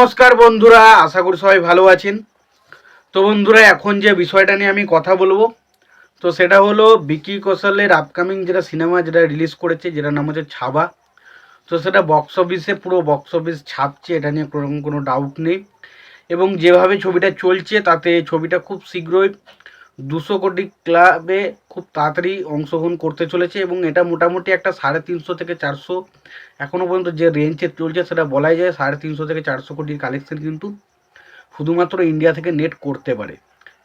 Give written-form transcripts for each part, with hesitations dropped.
নমস্কার বন্ধুরা, আশা করি সবাই ভালো আছেন। তো বন্ধুরা, এখন যে বিষয়টা নিয়ে আমি কথা বলবো, তো সেটা হলো বিকি কৌশলের আপকামিং যেটা সিনেমা যেটা রিলিজ করেছে, যেটার নাম হচ্ছে ছাবা। তো সেটা বক্স অফিসে পুরো বক্স অফিস ছাপছে, এটা নিয়ে কোনো ডাউট নেই। এবং যেভাবে ছবিটা চলছে তাতে ছবিটা খুব শীঘ্রই 200 কোটি ক্লাবে খুব তাড়াতাড়ি অংশগ্রহণ করতে চলেছে। এবং এটা মোটামুটি একটা 350 থেকে 400, এখনও পর্যন্ত যে রেঞ্জে চলছে সেটা বলাই যায় 350 থেকে 400 কোটির কালেকশন কিন্তু শুধুমাত্র ইন্ডিয়া থেকে নেট করতে পারে,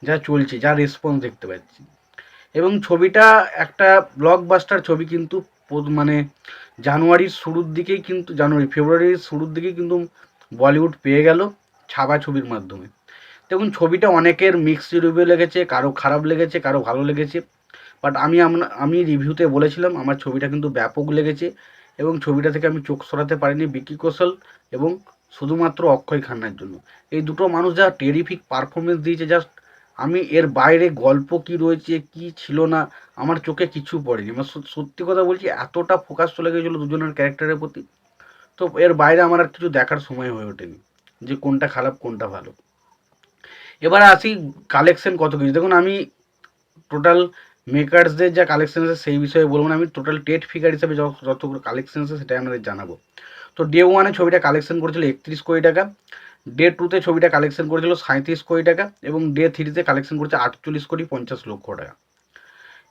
যা চলছে, যা রেসপন্স দেখতে পাচ্ছি। এবং ছবিটা একটা ব্লকবাস্টার ছবি কিন্তু মানে ফেব্রুয়ারির শুরুর দিকেই কিন্তু বলিউড পেয়ে গেল ছাবা ছবির মাধ্যমে। দেখুন, ছবিটা অনেকের মিক্সড রিভিউ লেগেছে, কারো খারাপ লেগেছে, কারো ভালো লেগেছে। বাট আমি রিভিউতে বলেছিলাম আমার ছবিটা কিন্তু ব্যাপক লেগেছে। এবং ছবিটা থেকে আমি চোখ সরাতে পারিনি বিকি কৌশল এবং শুধুমাত্র অক্ষয় খান্নার জন্য। এই দুটো মানুষ যা টেরিফিক পারফরমেন্স দিয়েছে, জাস্ট আমি এর বাইরে গল্প কি রয়েছে কি ছিল না আমার চোখে কিছু পড়েনি। মানে সত্যি কথা বলছি, এতটা ফোকাস চলে গেছিলো দুজনের ক্যারেক্টারের প্রতি। তো এর বাইরে আমার আর কিছু দেখার সময় হয়ে ওঠেনি যে কোনটা খারাপ কোনটা ভালো। এবার আসি কালেকশন কত কিছু। দেখুন, আমি টোটাল মেকার্সদের যা কালেকশন আছে সেই বিষয়ে বলবো না, আমি টোটাল টেট ফিগার হিসেবে যতগুলো কালেকশন আছে সেটাই আপনাদের জানাবো। তো ডে ওয়ানে ছবিটা কালেকশন করেছিল 31 কোটি টাকা, ডে টুতে ছবিটা কালেকশন করেছিল 37 কোটি টাকা, এবং ডে থ্রিতে কালেকশন করেছে 48 কোটি 50 লক্ষ টাকা।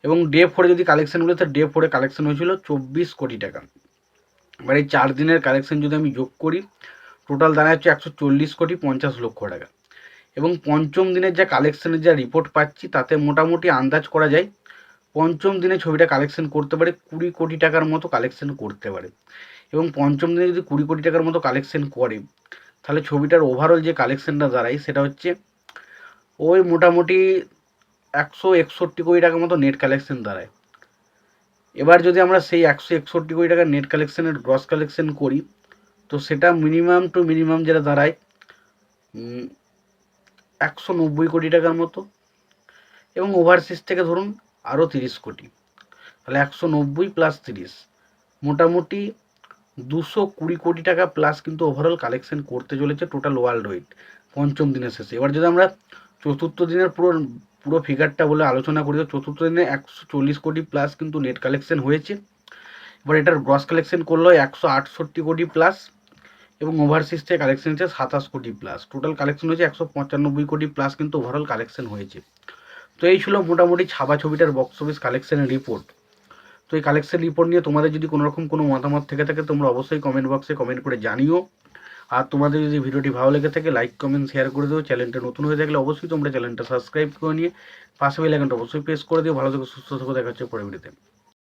এবং ডে ফোরে যদি কালেকশন বলি, তো ডে ফোরে কালেকশন হয়েছিল 24 কোটি টাকা। এবার এই 4 দিনের কালেকশন যদি আমি যোগ করি, টোটাল দাঁড়ায় হচ্ছে 140 কোটি 50 লক্ষ টাকা। এবং পঞ্চম দিনের যা কালেকশনের যা রিপোর্ট পাচ্ছি তাতে মোটামুটি আন্দাজ করা যায় পঞ্চম দিনে ছবিটা কালেকশন করতে পারে 20 কোটি টাকার মতো কালেকশন করতে পারে। এবং পঞ্চম দিনে যদি 20 কোটি টাকার মতো কালেকশন করে, তাহলে ছবিটার ওভারঅল যে কালেকশনটা দাঁড়ায় সেটা হচ্ছে ওই মোটামুটি 161 কোটি টাকার মতো নেট কালেকশন দাঁড়ায়। এবার যদি আমরা সেই 161 কোটি টাকার নেট কালেকশনের গ্রস কালেকশন করি, তো সেটা মিনিমাম টু মিনিমাম যেটা দাঁড়ায় 190 কোটি টাকার মতো। এবং ওভারসিজ থেকে ধরুন আরও 30 কোটি, তাহলে 190 প্লাস 30, মোটামুটি 220 কোটি টাকা প্লাস কিন্তু ওভারঅল কালেকশন করতে চলেছে টোটাল ওয়ার্ল্ড ওয়াইড পঞ্চম দিনের শেষে। এবার যদি আমরা চতুর্থ দিনের পুরো ফিগারটা বলে আলোচনা করি, তো চতুর্থ দিনে 140 কোটি প্লাস কিন্তু নেট কালেকশন হয়েছে। এবার এটার গ্রস কালেকশন করলো 168 কোটি প্লাস, এবং ওভারসিজ থেকে কালেকশন হচ্ছে 27 কোটি প্লাস। টোটাল কালেকশন হয়েছে 195 কোটি প্লাস কিন্তু ওভারঅল কালেকশন হয়েছে। তো এই ছিল মোটামুটি ছাবা ছবিটার বক্স অফিস কালেকশনের রিপোর্ট। তো এই কালেকশন রিপোর্ট নিয়ে তোমাদের যদি কোনো রকম কোনো মতামত থেকে থাকে তোমরা অবশ্যই কমেন্ট বক্সে কমেন্ট করে জানিও। আর তোমাদের যদি ভিডিওটি ভালো লেগে থাকে লাইক কমেন্ট শেয়ার করে দিও। চ্যানেলটা নতুন হয়ে থাকলে অবশ্যই তোমরা চ্যানেলটা সাবস্ক্রাইব করে নিয়ে পাশে বেল আইকনটা অবশ্যই প্রেস করে দিও। ভালো থেকো, সুস্থ থেকো, দেখা হচ্ছে পরের ভিডিওতে।